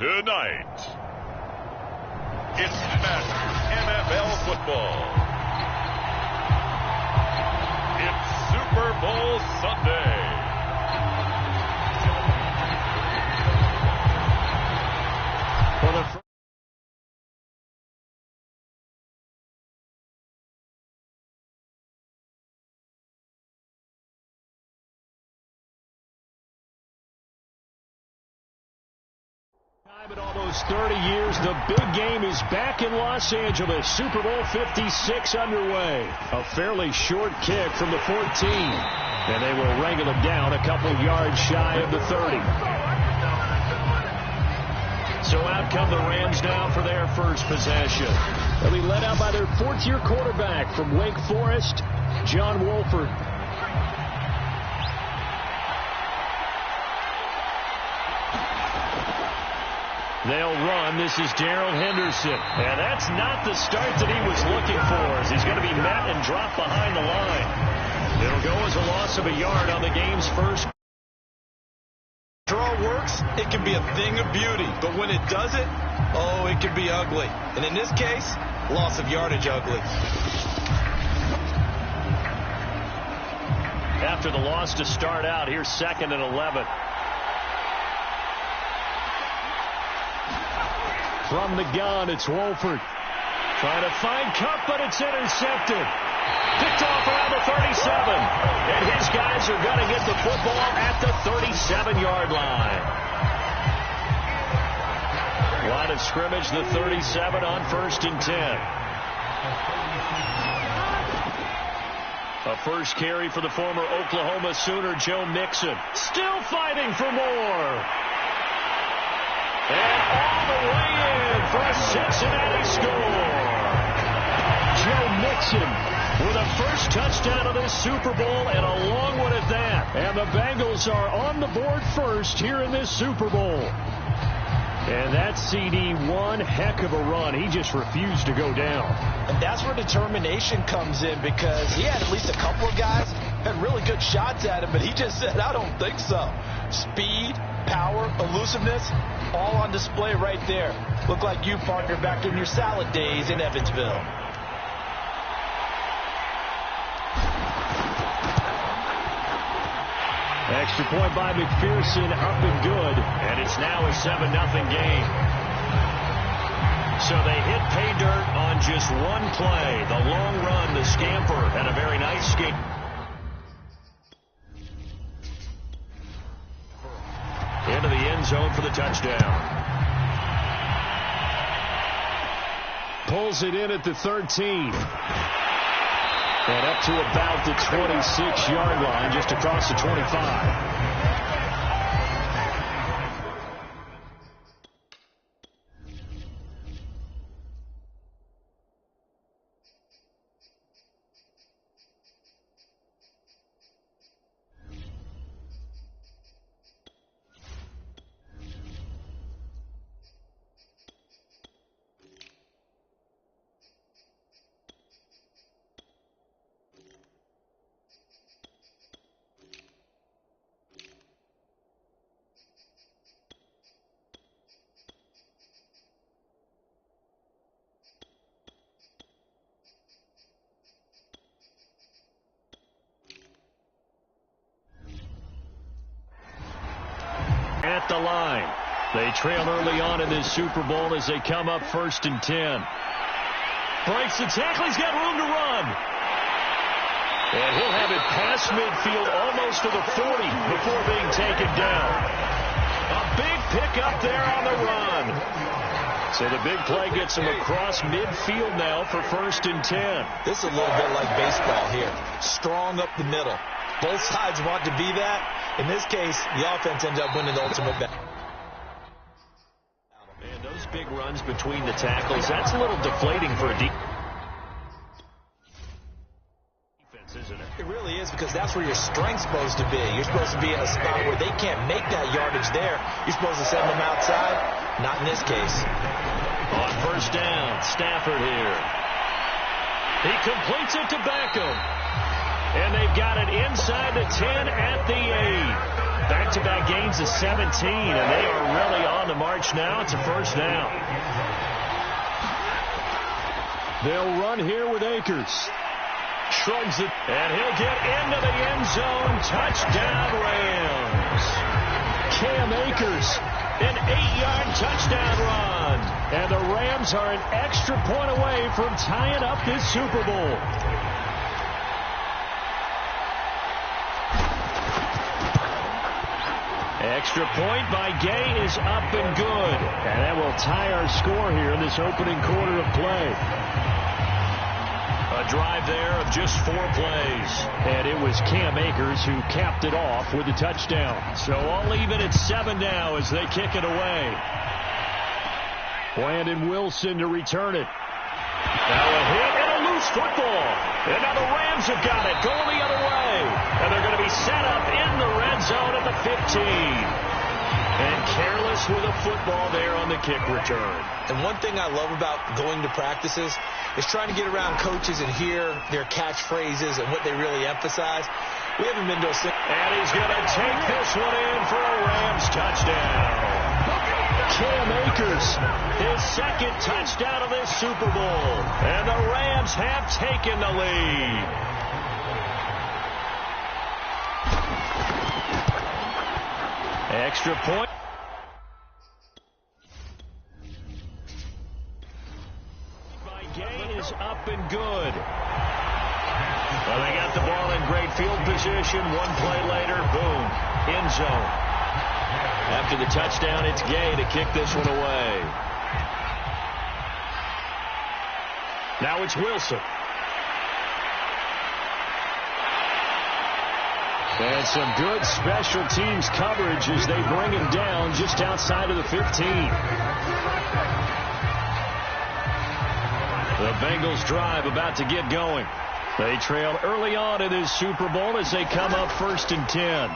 Tonight, it's Madden NFL football. It's Super Bowl Sunday. For the time in almost 30 years, the big game is back in Los Angeles. Super Bowl 56 underway. A fairly short kick from the 14. And they will wrangle it down a couple yards shy of the 30. So out come the Rams now for their first possession. They'll be led out by their fourth-year quarterback from Wake Forest, John Wolford. They'll run. This is Darrell Henderson. And that's not the start that he was looking for, as he's going to be met and dropped behind the line. It'll go as a loss of a yard on the game's first. Draw works, it can be a thing of beauty. But when it doesn't, oh, it can be ugly. And in this case, loss of yardage ugly. After the loss to start out, here's 2nd and 11. From the gun, it's Wolford. Trying to find Cup, but it's intercepted. Picked off around the 37. And his guys are going to get the football at the 37-yard line. Line of scrimmage, the 37 on 1st and 10. A first carry for the former Oklahoma Sooner, Joe Mixon. Still fighting for more. And all the way in for a Cincinnati score. Joe Mixon with a first touchdown of this Super Bowl, and a long one at that. And the Bengals are on the board first here in this Super Bowl. And that CD, one heck of a run. He just refused to go down. And that's where determination comes in, because he had at least a couple of guys had really good shots at him, but he just said, I don't think so. Speed, power, elusiveness, all on display right there. Look like you, partner, back in your salad days in Evansville. Extra point by McPherson, up and good. And it's now a 7-0 game. So they hit pay dirt on just one play. The long run, the scamper, and a very nice skate. Into the end zone for the touchdown. Pulls it in at the 13. And up to about the 26-yard line, just across the 25. At the line. They trail early on in this Super Bowl as they come up 1st and 10. Breaks the tackle. He's got room to run. And he'll have it past midfield almost to the 40 before being taken down. A big pickup there on the run. So the big play gets him across midfield now for 1st and 10. This is a little bit like baseball here. Strong up the middle. Both sides want to be that. In this case, the offense ends up winning the ultimate battle. And those big runs between the tackles, that's a little deflating for a defense, isn't it? It really is, because that's where your strength's supposed to be. You're supposed to be in a spot where they can't make that yardage there. You're supposed to send them outside. Not in this case. On 1st down, Stafford here. He completes it to Beckham. And they've got it inside the 10 at the 8. back-to-back gains of 17, and they are really on the march now. It's a first down. They'll run here with Akers. Shrugs it, and he'll get into the end zone. Touchdown, Rams. Cam Akers, an 8-yard touchdown run. And the Rams are an extra point away from tying up this Super Bowl. Extra point by Gay is up and good. And that will tie our score here in this opening quarter of play. A drive there of just 4 plays. And it was Cam Akers who capped it off with a touchdown. So I'll leave it at 7 now as they kick it away. Landon Wilson to return it. Now a hit and a loose football. And now the Rams have got it, going the other way. And they're going to be set up in the red zone at the 15. And careless with a football there on the kick return. And one thing I love about going to practices is trying to get around coaches and hear their catchphrases and what they really emphasize. We haven't been to a single... And he's going to take this one in for a Rams touchdown. Cam Akers, his second touchdown of this Super Bowl. And the Rams have taken the lead. Extra point. By Gay is up and good. Well, they got the ball in great field position. One play later, boom, end zone. After the touchdown, it's Gay to kick this one away. Now it's Wilson. And some good special teams coverage as they bring him down just outside of the 15. The Bengals drive about to get going. They trail early on in this Super Bowl as they come up 1st and 10.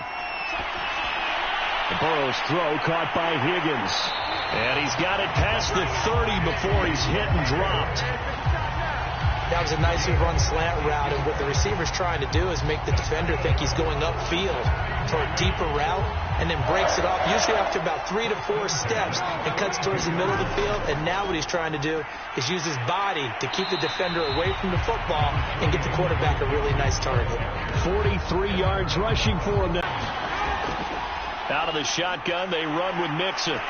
Burrow's throw caught by Higgins. And he's got it past the 30 before he's hit and dropped. That was a nicely run slant route, and what the receiver's trying to do is make the defender think he's going upfield for a deeper route, and then breaks it off, usually after about 3 to 4 steps, and cuts towards the middle of the field. And now what he's trying to do is use his body to keep the defender away from the football and get the quarterback a really nice target. 43 yards rushing for him now. Out of the shotgun, they run with Mixon.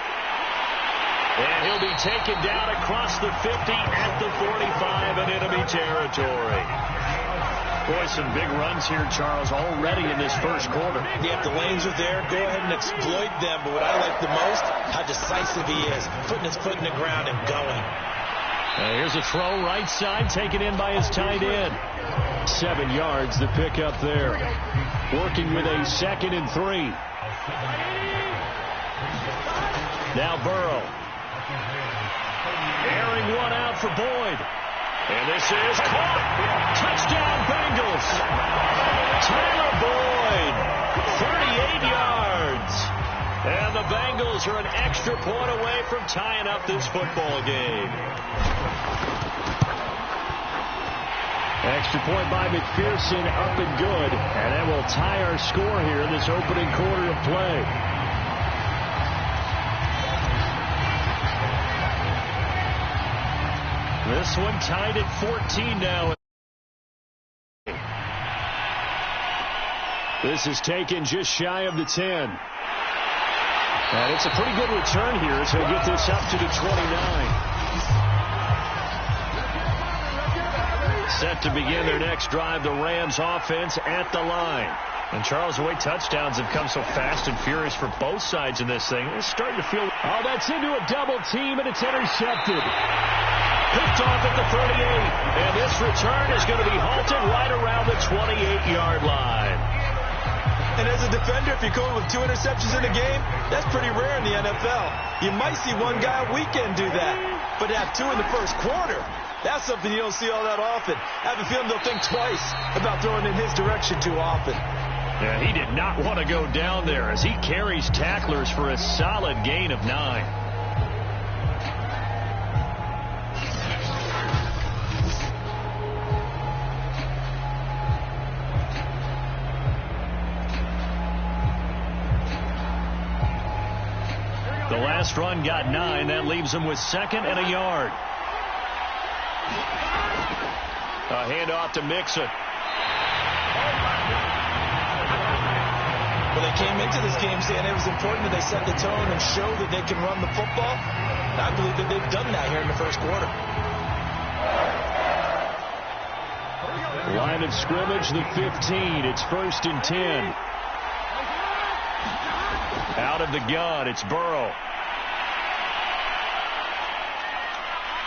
And he'll be taken down across the 50 at the 45 and enemy territory. Boy, some big runs here, Charles, already in this first quarter. Yeah, if the lanes are there, go ahead and exploit them. But what I like the most, how decisive he is, putting his foot in the ground and going. Here's a throw right side, taken in by his tight end. 7 yards to pick up there. Working with a 2nd and 3. Now Burrow. Airing one out for Boyd. And this is caught. Touchdown, Bengals. Tyler Boyd, 38 yards. And the Bengals are an extra point away from tying up this football game. Extra point by McPherson, up and good. And that will tie our score here in this opening quarter of play. This one tied at 14 now. This is taken just shy of the 10. And it's a pretty good return here as he'll get this up to the 29. Set to begin their next drive, the Rams offense at the line. And Charles, the way touchdowns have come so fast and furious for both sides in this thing, it's starting to feel... Oh, that's into a double team, and it's intercepted. Picked off at the 38, and this return is going to be halted right around the 28-yard line. And as a defender, if you're going with 2 interceptions in a game, that's pretty rare in the NFL. You might see one guy a weekend do that, but to have 2 in the first quarter, that's something you don't see all that often. I have a feeling they'll think twice about throwing in his direction too often. Yeah, he did not want to go down there as he carries tacklers for a solid gain of 9. The last run got 9. That leaves him with 2nd and a yard. A handoff to Mixon. Well, they came into this game saying it was important that they set the tone and show that they can run the football. And I believe that they've done that here in the first quarter. Line of scrimmage, the 15. It's 1st and 10. Out of the gun, it's Burrow.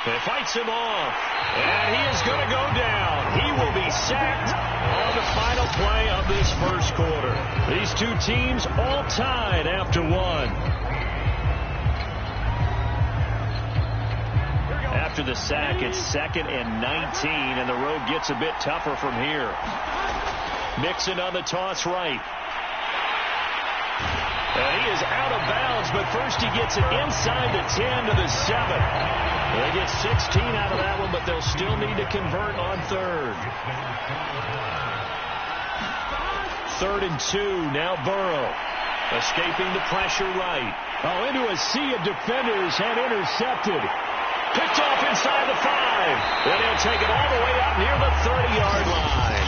They fights him off, and he is going to go down. He will be sacked on the final play of this first quarter. These two teams all tied after 1. After the sack, it's 2nd and 19, and the road gets a bit tougher from here. Mixon on the toss right. And he is out of bounds, but first he gets it inside the 10 to the 7. They get 16 out of that one, but they'll still need to convert on 3rd. 3rd and 2, now Burrow. Escaping the pressure right. Oh, into a sea of defenders and intercepted. Picked off inside the 5. And he'll take it all the way out near the 30-yard line.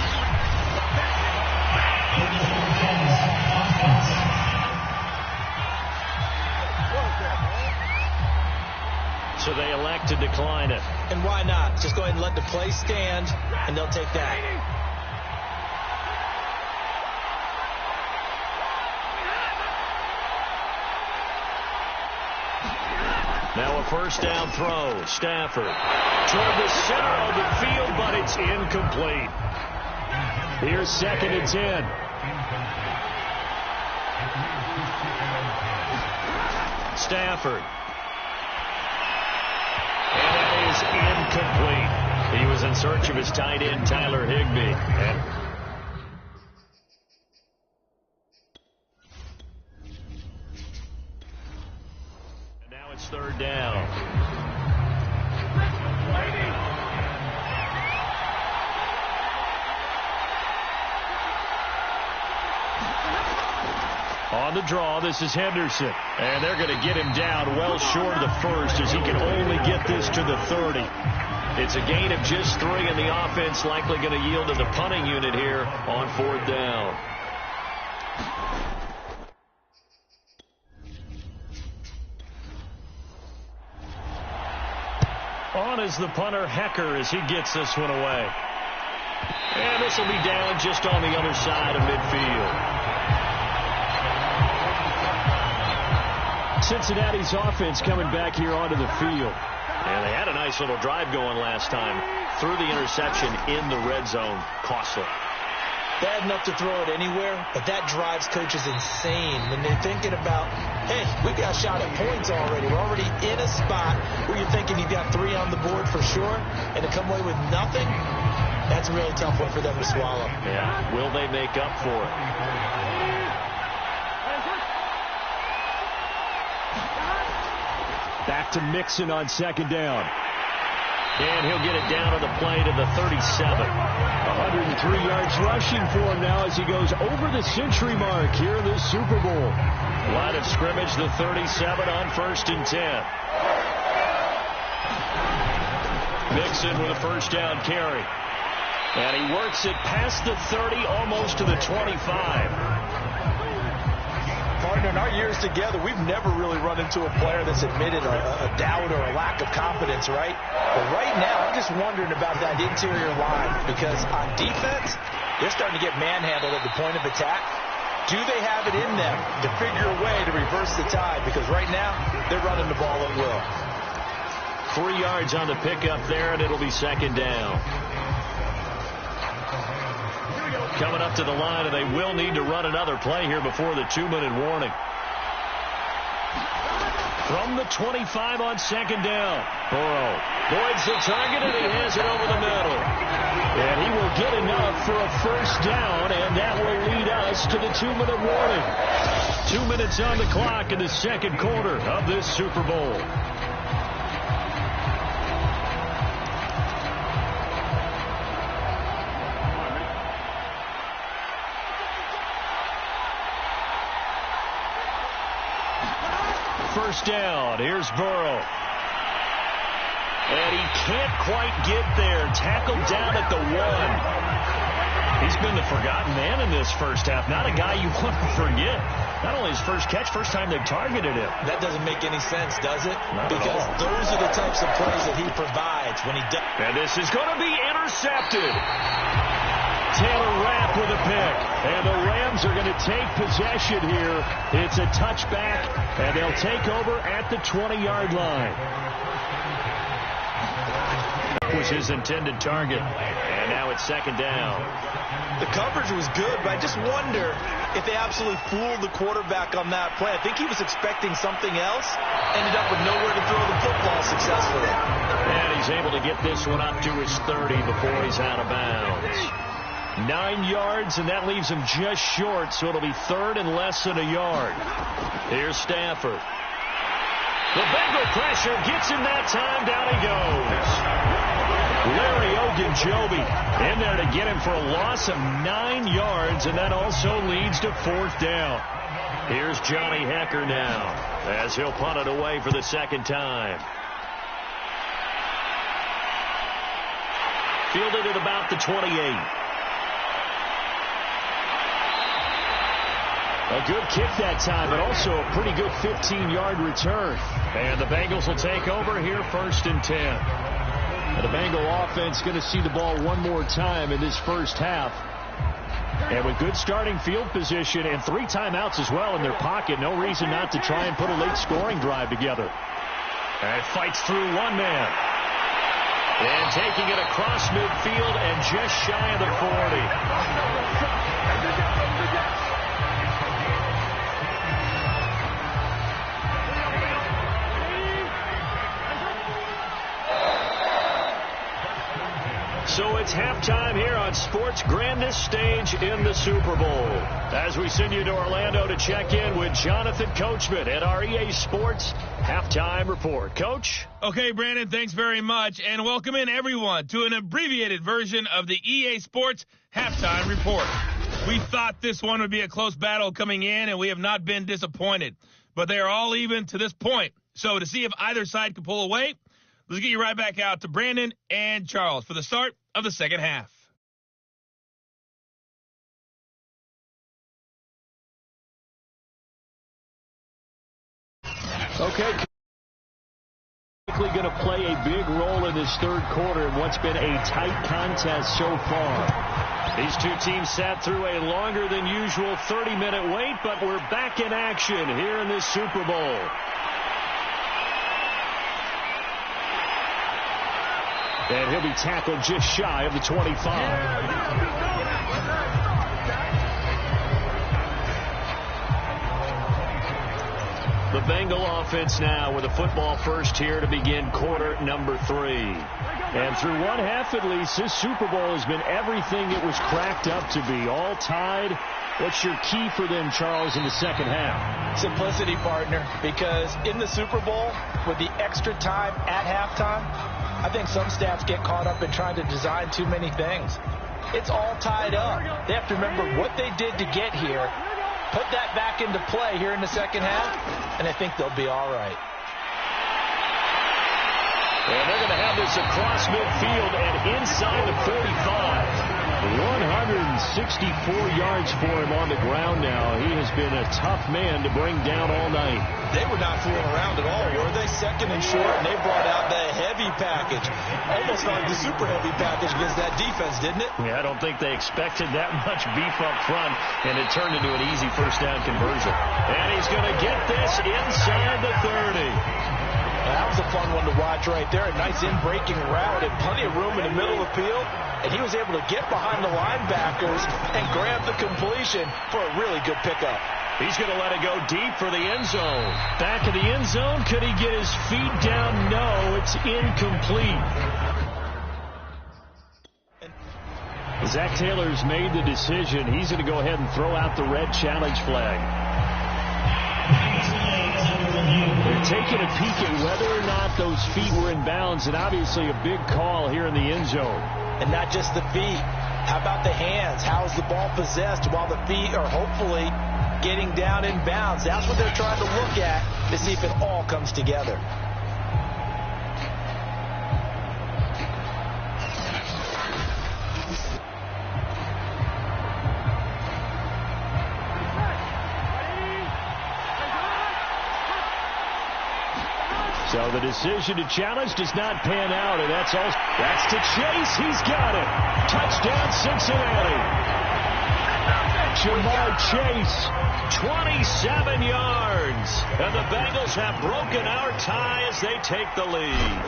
So they elect to decline it. And why not? Just go ahead and let the play stand, and they'll take that. Now a first down throw. Stafford toward the center of the field, but it's incomplete. Here's 2nd and 10. Stafford. And that is incomplete. He was in search of his tight end, Tyler Higbee. And now it's 3rd down. On the draw, this is Henderson. And they're going to get him down well short of the 1st as he can only get this to the 30. It's a gain of just 3, and the offense likely going to yield to the punting unit here on 4th down. On is the punter, Hecker, as he gets this one away. And this will be down just on the other side of midfield. Cincinnati's offense coming back here onto the field. And they had a nice little drive going last time. Threw the interception in the red zone. Costly. Bad enough to throw it anywhere, but that drives coaches insane when they're thinking about, hey, we got a shot at points already. We're already in a spot where you're thinking you've got 3 on the board for sure, and to come away with nothing, that's a really tough one for them to swallow. Yeah, will they make up for it? Back to Mixon on 2nd down. And he'll get it down on the play to the 37. 103 yards rushing for him now as he goes over the century mark here in this Super Bowl. Line of scrimmage, the 37 on 1st and 10. Mixon with a first down carry. And he works it past the 30, almost to the 25. Partner, in our years together, we've never really run into a player that's admitted a doubt or a lack of confidence, right? But right now, I'm just wondering about that interior line because on defense, they're starting to get manhandled at the point of attack. Do they have it in them to figure a way to reverse the tide? Because right now, they're running the ball at will. 3 yards on the pickup there, and it'll be 2nd down. Coming up to the line, and they will need to run another play here before the 2-minute warning. From the 25 on 2nd down. Burrow voids the target, and he has it over the middle. And he will get enough for a first down, and that will lead us to the 2-minute warning. 2 minutes on the clock in the second quarter of this Super Bowl. first down. Here's Burrow. And he can't quite get there. Tackled down at the 1. He's been the forgotten man in this first half. Not a guy you want to forget. Not only his first catch, first time they've targeted him. That doesn't make any sense, does it? Not because those are the types of plays that he provides when he does. And this is going to be intercepted. Taylor Rapp with a pick. And the Rams are going to take possession here. It's a touchback, and they'll take over at the 20-yard line. That was his intended target. And now it's second down. The coverage was good, but I just wonder if they absolutely fooled the quarterback on that play. I think he was expecting something else. Ended up with nowhere to throw the football successfully. And he's able to get this one up to his 30 before he's out of bounds. 9 yards, and that leaves him just short, so it'll be third and less than a yard. Here's Stafford. The Bengal pressure gets him that time. Down he goes. Larry Ogunjobi in there to get him for a loss of 9 yards, and that also leads to fourth down. Here's Johnny Hecker now as he'll punt it away for the second time. Fielded at about the 28. A good kick that time, but also a pretty good 15-yard return. And the Bengals will take over here first and 10. And the Bengal offense going to see the ball one more time in this first half. And with good starting field position and 3 timeouts as well in their pocket, no reason not to try and put a late scoring drive together. And fights through one man. And taking it across midfield and just shy of the 40. So it's halftime here on sports' grandest stage in the Super Bowl. As we send you to Orlando to check in with Jonathan Coachman at our EA Sports Halftime Report. Coach? Okay, Brandon, thanks very much. And welcome in, everyone, to an abbreviated version of the EA Sports Halftime Report. We thought this one would be a close battle coming in, and we have not been disappointed. But they are all even to this point. So to see if either side can pull away, let's get you right back out to Brandon and Charles for the start of the second half. Okay. Going to play a big role in this third quarter in what's been a tight contest so far. These two teams sat through a longer than usual 30-minute wait, but we're back in action here in this Super Bowl. And he'll be tackled just shy of the 25. The Bengal offense now with a football first here to begin quarter number 3. And through one half at least, this Super Bowl has been everything it was cracked up to be. All tied. What's your key for them, Charles, in the second half? Simplicity, partner, because in the Super Bowl, with the extra time at halftime, I think some staffs get caught up in trying to design too many things. It's all tied up. They have to remember what they did to get here, put that back into play here in the second half, and I think they'll be all right. And they're going to have this across midfield and inside the 45. 164 yards for him on the ground now. He has been a tough man to bring down all night. They were not fooling around at all, were they? Second and short, and they brought out the heavy package. Almost like the super heavy package against that defense, didn't it? Yeah, I don't think they expected that much beef up front, and it turned into an easy first down conversion. And he's going to get this inside the 30. That was a fun one to watch right there. A nice in-breaking route and plenty of room in the middle of the field. And he was able to get behind the linebackers and grab the completion for a really good pickup. He's going to let it go deep for the end zone. Back of the end zone. Could he get his feet down? No, it's incomplete. Zach Taylor's made the decision. He's going to go ahead and throw out the red challenge flag. They're taking a peek at whether or not those feet were in bounds, and obviously a big call here in the end zone. And not just the feet. How about the hands? How is the ball possessed while the feet are hopefully getting down in bounds? That's what they're trying to look at. to see if it all comes together. So the decision to challenge does not pan out, and that's to Chase. He's got it. Touchdown, Cincinnati. Jamar Chase, 27 yards. And the Bengals have broken our tie as they take the lead.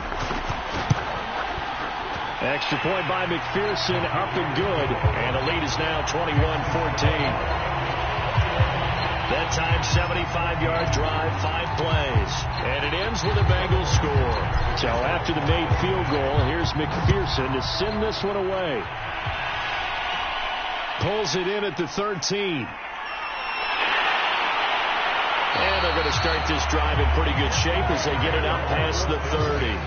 Extra point by McPherson, up and good. And the lead is now 21-14. That time, 75-yard drive, 5 plays. And it ends with a Bengals score. So after the made field goal, here's McPherson to send this one away. Pulls it in at the 13. And they're going to start this drive in pretty good shape as they get it up past the 30.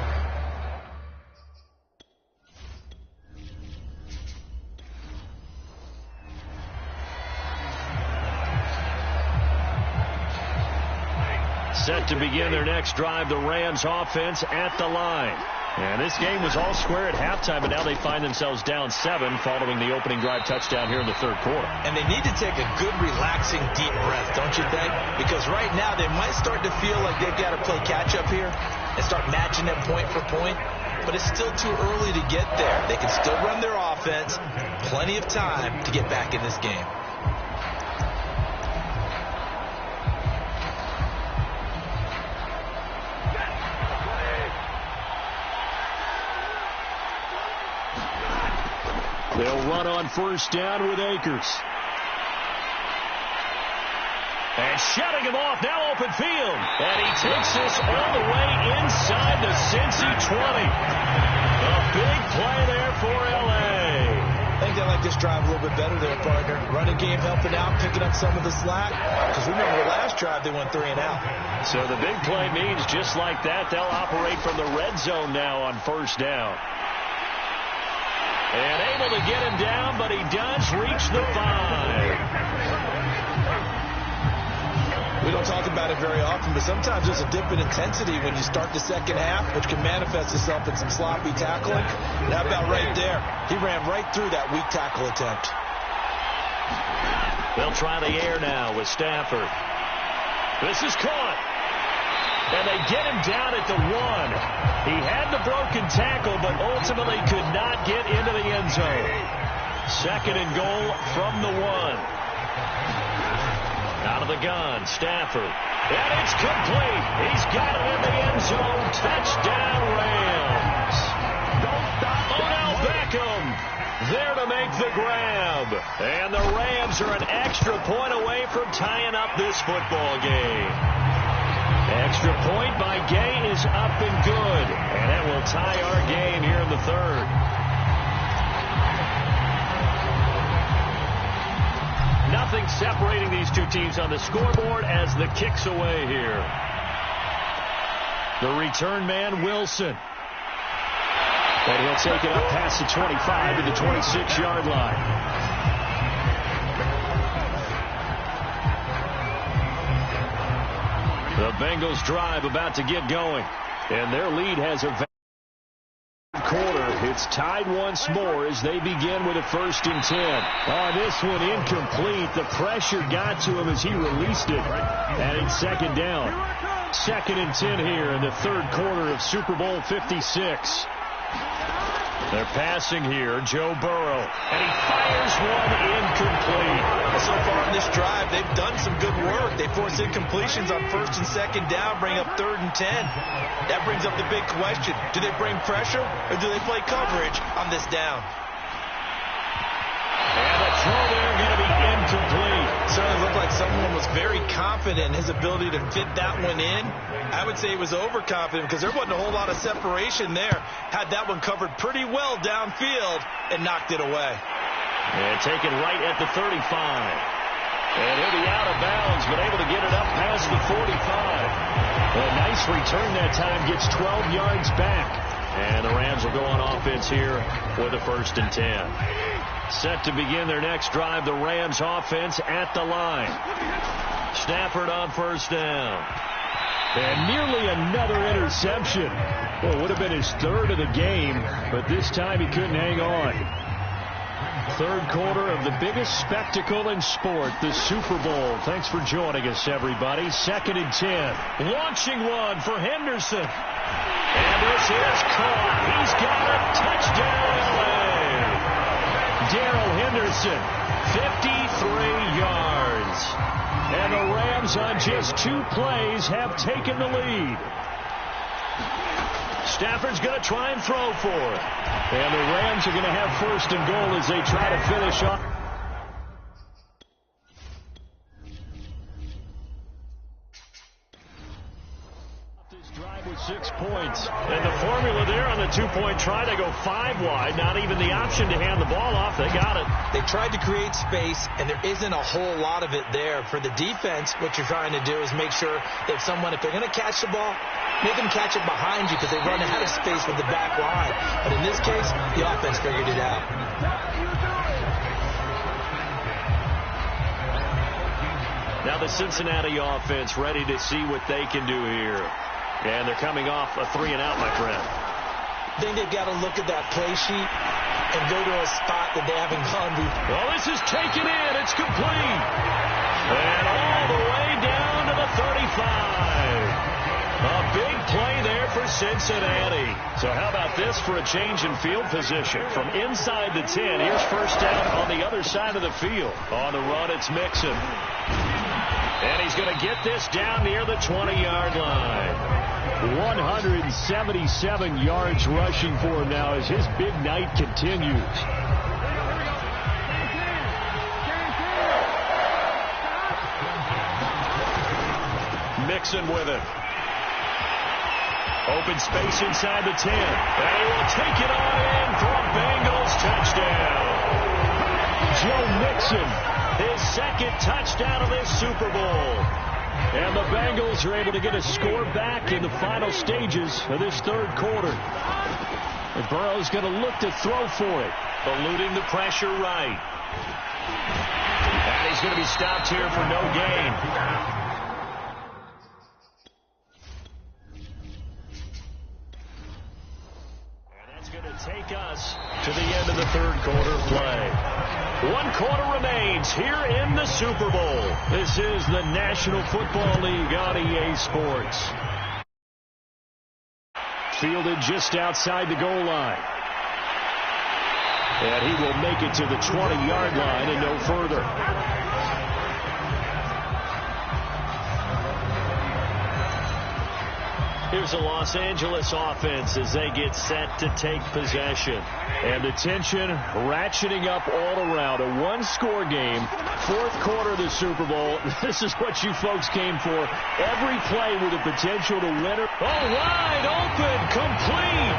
Set to begin their next drive, the Rams offense at the line. And this game was all square at halftime, but now they find themselves down 7 following the opening drive touchdown here in the third quarter. And they need to take a good, relaxing, deep breath, don't you think? Because right now they might start to feel like they've got to play catch-up here and start matching them point for point. But it's still too early to get there. They can still run their offense. Plenty of time to get back in this game. They'll run on first down with Akers. And shutting him off, now open field. And he takes this all the way inside the Cincy 20. A big play there for L.A. I think they like this drive a little bit better there, partner. Running game helping out, picking up some of the slack. Because remember, the last drive they went 3 and out. So the big play means just like that, they'll operate from the red zone now on first down. And able to get him down, but he does reach the 5. We don't talk about it very often, but sometimes there's a dip in intensity when you start the second half, which can manifest itself in some sloppy tackling. And how about right there? He ran right through that weak tackle attempt. They'll try the air now with Stafford. This is caught. And they get him down at the 1. He had the broken tackle, but ultimately could not get into the end zone. Second and goal from the 1. Out of the gun, Stafford. And it's complete. He's got it in the end zone. Touchdown, Rams. Odell Beckham there to make the grab. And the Rams are an extra point away from tying up this football game. Extra point by Gay is up and good. And that will tie our game here in the third. Nothing separating these two teams on the scoreboard as the kick's away here. The return man, Wilson. And he'll take it up past the 25 to the 26-yard line. The Bengals drive about to get going. And their lead has a quarter. It's tied once more as they begin with a 1st and 10. On this one, incomplete. The pressure got to him as he released it. And it's 2nd down. 2nd and 10 here in the third quarter of Super Bowl 56. They're passing here, Joe Burrow. And he fires one incomplete. So far in this drive, they've done some good work. They force incompletions on 1st and 2nd down, bring up 3rd and 10. That brings up the big question. Do they bring pressure or do they play coverage on this down? And the throw there going to be incomplete. Certainly looked like someone was very confident in his ability to fit that one in. I would say he was overconfident because there wasn't a whole lot of separation there. Had that one covered pretty well downfield and knocked it away. And taken right at the 35. And he'll be out of bounds, but able to get it up past the 45. A nice return that time, gets 12 yards back. And the Rams will go on offense here with a 1st and 10. Set to begin their next drive, the Rams offense at the line. Stafford on first down. And nearly another interception. Well, it would have been his third of the game, but this time he couldn't hang on. Third quarter of the biggest spectacle in sport, the Super Bowl. Thanks for joining us, everybody. 2nd and 10. Launching one for Henderson. And this is caught. He's got a touchdown, LA. Darrell Henderson, 53 yards. And the Rams on just 2 plays have taken the lead. Stafford's going to try and throw for it. And the Rams are going to have 1st and goal as they try to finish off. This drive with 6 points. And the formula there on the 2-point try, they go 5 wide. Not even the option to hand the ball off. They got it. They tried to create space, and there isn't a whole lot of it there. For the defense, what you're trying to do is make sure that if they're going to catch the ball, make them catch it behind you because they run out of space with the back line. But in this case, the offense figured it out. Now the Cincinnati offense ready to see what they can do here. And they're coming off a 3-and-out, my friend. I think they've got to look at that play sheet and go to a spot that they haven't gone before. Well, this is taken in. It's complete. And all the way down to the 35. A big play there for Cincinnati. So how about this for a change in field position? From inside the 10, here's 1st down on the other side of the field. On the run, it's Mixon. And he's going to get this down near the 20-yard line. 177 yards rushing for him now as his big night continues. Mixon with it. Open space inside the 10. And he will take it on in for a Bengals touchdown. Joe Mixon, his 2nd touchdown of this Super Bowl. And the Bengals are able to get a score back in the final stages of this 3rd quarter. And Burrow's going to look to throw for it. Eluding the pressure right. And he's going to be stopped here for no gain. Take us to the end of the 3rd quarter play. 1 quarter remains here in the Super Bowl. This is the National Football League on EA Sports. Fielded just outside the goal line. And he will make it to the 20-yard line and no further. Here's the Los Angeles offense as they get set to take possession. And the tension ratcheting up all around. A 1-score game, 4th quarter of the Super Bowl. This is what you folks came for. Every play with the potential to win it. Oh, wide open, complete.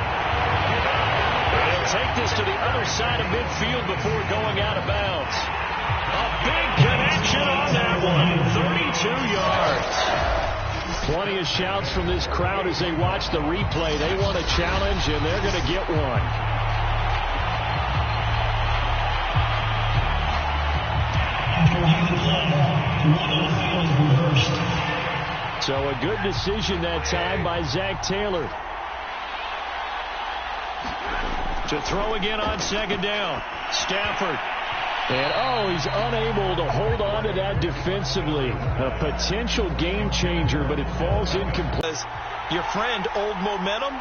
They'll take this to the other side of midfield before going out of bounds. A big connection on that one. 32 yards. Plenty of shouts from this crowd as they watch the replay. They want a challenge, and they're going to get one. So a good decision that time by Zach Taylor. To throw again on 2nd down. Stafford. And, he's unable to hold on to that defensively. A potential game changer, but it falls incomplete. Your friend, Old Momentum,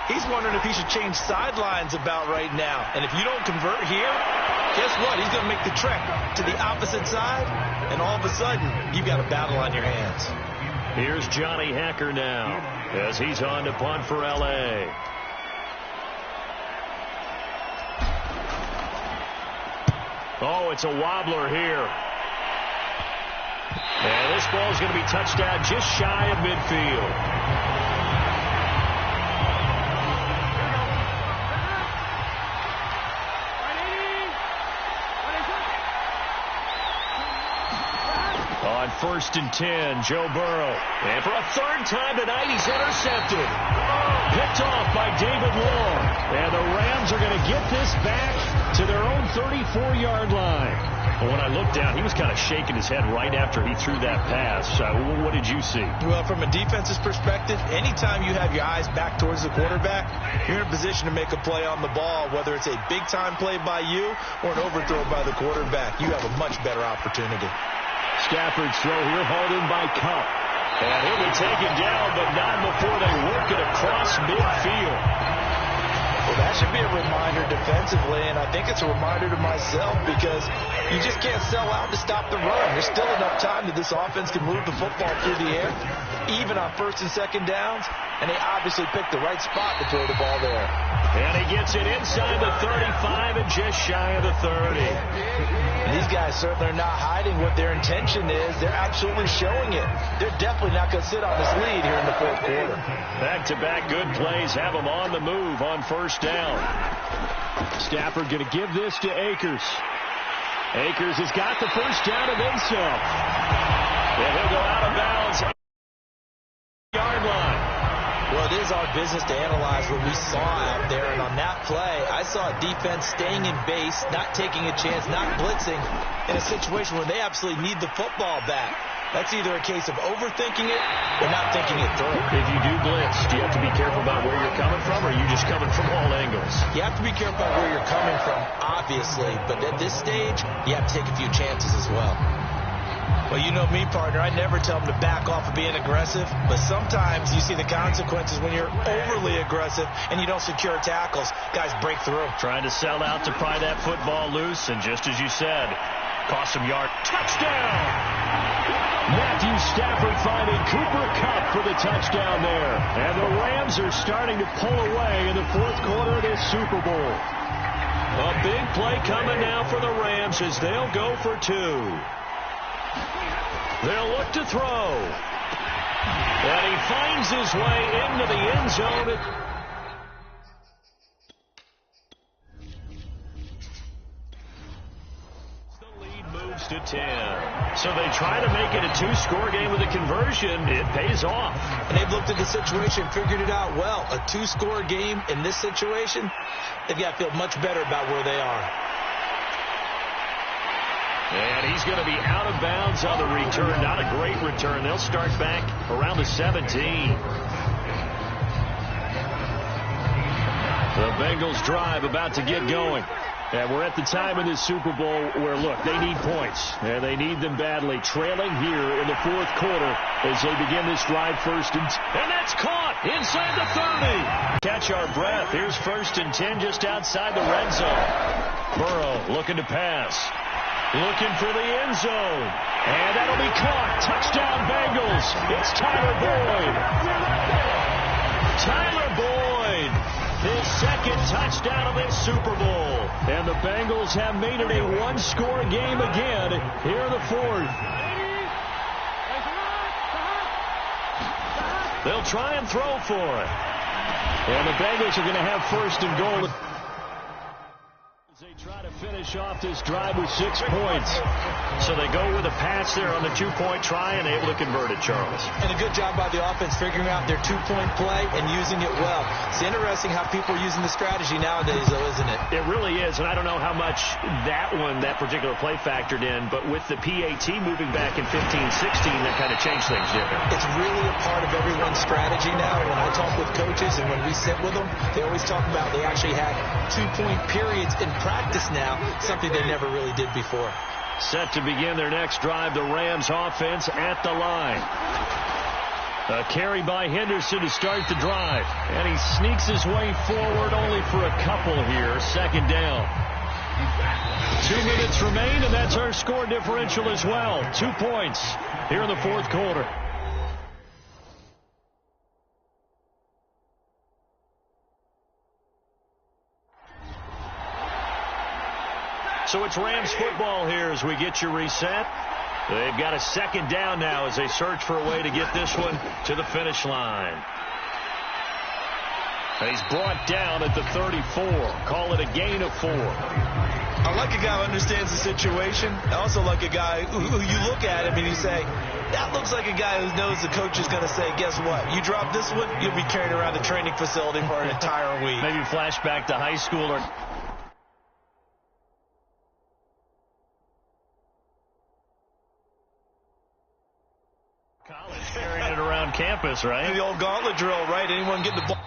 he's wondering if he should change sidelines about right now. And if you don't convert here, guess what? He's going to make the trek to the opposite side, and all of a sudden, you've got a battle on your hands. Here's Johnny Hecker now as he's on to punt for L.A. Oh, it's a wobbler here. And this ball is going to be touched out just shy of midfield. On 1st and 10, Joe Burrow. And for a 3rd time tonight, he's intercepted. Picked off by David Long. And the Rams are going to get this back to their own 34-yard line. But when I looked down, he was kind of shaking his head right after he threw that pass. What did you see? Well, from a defense's perspective, anytime you have your eyes back towards the quarterback, you're in a position to make a play on the ball, whether it's a big-time play by you or an overthrow by the quarterback. You have a much better opportunity. Stafford's throw here hauled in by Cup. And he'll be taken down, but not before they work it across midfield. Well, that should be a reminder defensively, and I think it's a reminder to myself because you just can't sell out to stop the run. There's still enough time that this offense can move the football through the air, even on first and second downs, and they obviously picked the right spot to throw the ball there. And he gets it inside the 35 and just shy of the 30. And these guys certainly are not hiding what their intention is. They're absolutely showing it. They're definitely not going to sit on this lead here in the fourth quarter. Back-to-back good plays have them on the move on first down. Stafford going to give this to Akers. Akers has got the first down of himself. And he'll go out of bounds. Yard line. Well, it is our business to analyze what we saw out there, and on that play, I saw a defense staying in base, not taking a chance, not blitzing, in a situation where they absolutely need the football back. That's either a case of overthinking it or not thinking it through. If you do blitz, do you have to be careful about where you're coming from, or are you just coming from all angles? You have to be careful about where you're coming from, obviously, but at this stage, you have to take a few chances as well. Well, you know me, partner. I never tell them to back off of being aggressive, but sometimes you see the consequences when you're overly aggressive and you don't secure tackles. Guys break through. Trying to sell out to pry that football loose, and just as you said, cost some yard. Touchdown! Matthew Stafford finding Cooper Kupp for the touchdown there. And the Rams are starting to pull away in the fourth quarter of this Super Bowl. A big play coming now for the Rams as they'll go for two. They'll look to throw. And he finds his way into the end zone. The lead moves to 10. So they try to make it a two-score game with a conversion. It pays off. And they've looked at the situation and figured it out well. A two-score game in this situation, they've got to feel much better about where they are. And he's going to be out of bounds on the return. Not a great return. They'll start back around the 17. The Bengals drive about to get going. And we're at the time in this Super Bowl where, look, they need points. And they need them badly. Trailing here in the fourth quarter as they begin this drive first. And that's caught inside the 30. Catch our breath. Here's first and 10 just outside the red zone. Burrow looking to pass. Looking for the end zone. And that'll be caught. Touchdown Bengals. It's Tyler Boyd. Tyler Boyd. His second touchdown of this Super Bowl. And the Bengals have made it a one-score game again here in the fourth. They'll try and throw for it. And the Bengals are going to have first and goal. They try to finish off this drive with 6 points. So they go with a pass there on the two-point try and able to convert it, Charles. And a good job by the offense figuring out their two-point play and using it well. It's interesting how people are using the strategy nowadays, though, isn't it? It really is, and I don't know how much that particular play factored in, but with the PAT moving back in 15-16, that kind of changed things, didn't it? It's really a part of everyone's strategy now. When I talk with coaches and when we sit with them, they always talk about they actually had two-point periods in practice now, something they never really did before. Set to begin their next drive, the Rams offense at the line. A carry by Henderson to start the drive. And he sneaks his way forward only for a couple here. Second down. 2 minutes remain, and that's our score differential as well. 2 points here in the fourth quarter. So it's Rams football here as we get you reset. They've got a second down now as they search for a way to get this one to the finish line. And he's brought down at the 34. Call it a gain of 4. I like a guy who understands the situation. I also like a guy who you look at him and you say, that looks like a guy who knows the coach is going to say, guess what? You drop this one, you'll be carrying around the training facility for an entire week. Maybe flashback to high school or... College carrying it around campus, right? The old gauntlet drill, right? Anyone get the ball?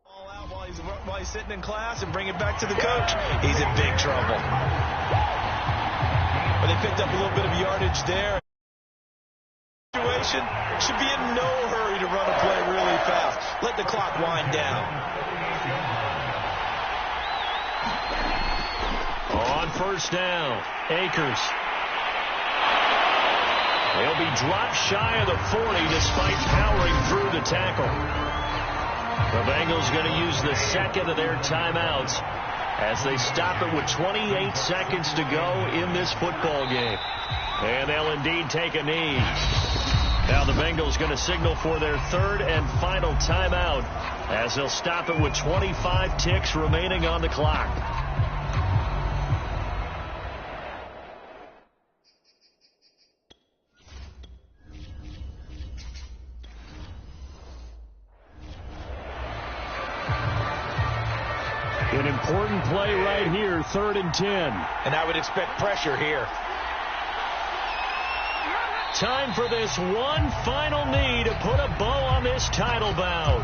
Out while he's sitting in class and bring it back to the coach. He's in big trouble. But they picked up a little bit of yardage there. Situation should be in no hurry to run a play really fast. Let the clock wind down. On first down, Akers. He'll be dropped shy of the 40 despite powering through the tackle. The Bengals going to use the second of their timeouts as they stop it with 28 seconds to go in this football game. And they'll indeed take a knee. Now the Bengals going to signal for their third and final timeout as they'll stop it with 25 ticks remaining on the clock. An important play right here, 3rd and 10. And I would expect pressure here. Time for this one final knee to put a bow on this title bout.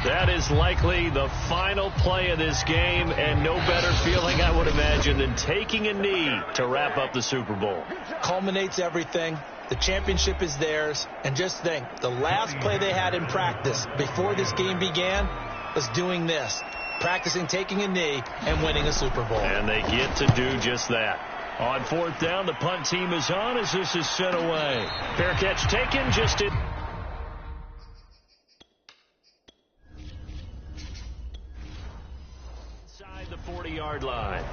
That is likely the final play of this game, and no better feeling, I would imagine, than taking a knee to wrap up the Super Bowl. Culminates everything. The championship is theirs. And just think, the last play they had in practice before this game began was doing this. Practicing taking a knee and winning a Super Bowl. And they get to do just that. On 4th down, the punt team is on as this is sent away. Fair catch taken, just it. Inside the 40-yard line.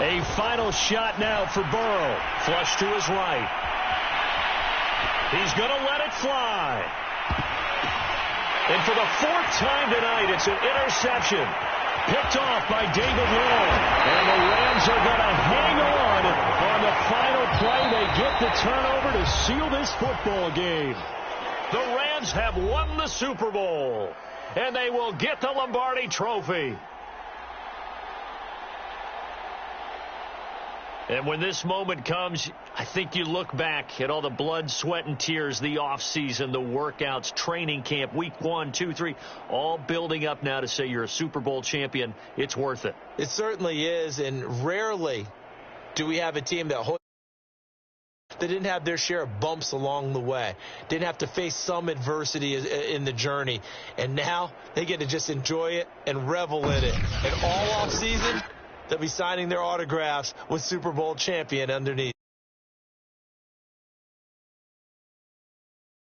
A final shot now for Burrow. Flush to his right. He's going to let it fly. And for the 4th time tonight, it's an interception. Picked off by David Long. And the Rams are going to hang on the final play. They get the turnover to seal this football game. The Rams have won the Super Bowl. And they will get the Lombardi Trophy. And when this moment comes, I think you look back at all the blood, sweat, and tears, the offseason, the workouts, training camp, week 1, 2, 3, all building up now to say you're a Super Bowl champion. It's worth it. It certainly is, and rarely do we have a team that didn't have their share of bumps along the way, didn't have to face some adversity in the journey, and now they get to just enjoy it and revel in it. And all offseason, they'll be signing their autographs with Super Bowl champion underneath.